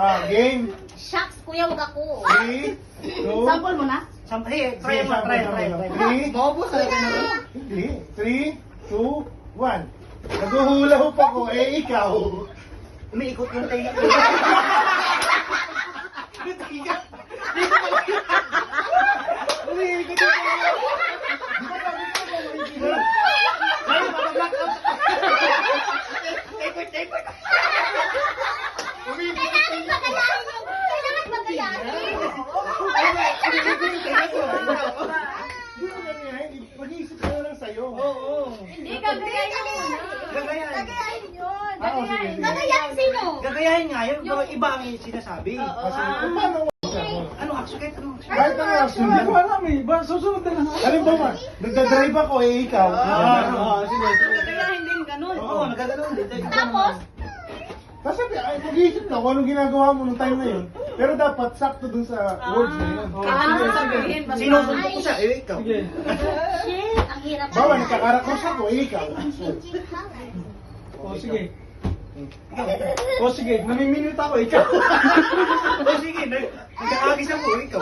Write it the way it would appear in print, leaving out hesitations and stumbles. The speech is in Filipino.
Game. Shucks, kuya, wag ako. 3, 2, Sample mo na? Hey, try mo, try. 3, Maubos na natin. Hindi. 3, 2, 1. Naguhula ho pa ko, ikaw. Umiikot yung tayo ko. Umiikot yung tayo ko. Mag-iisip ka na lang sa'yo. Hindi, gagayahin mo na. Gagayahin. Gagayahin yun. Oo, sige. Gagayahin sino? Gagayahin nga yun, pero iba ang sinasabi. Paano mo? Anong action? Kahit anong action? Kahit ang action. Hindi ko alam eh. Ba, susunod na lang. Alam ba man, nagdadrive ako ikaw. Sige. Gagayahin din ganun. Oo, nagaganoon din. Tapos, Kasi mag-iisip ka kung anong ginagawa mo nung time na yun. Pero dapat sakto dun sa words na yun. ano sabihin? Sinusunod ko siya, ikaw. Sige. Shit, ang hirap. Bawa, nagkakarakros ako, ikaw. O, sige. O, sige. Namiminute ako, ikaw. O sige, nagkakagis ako, ikaw.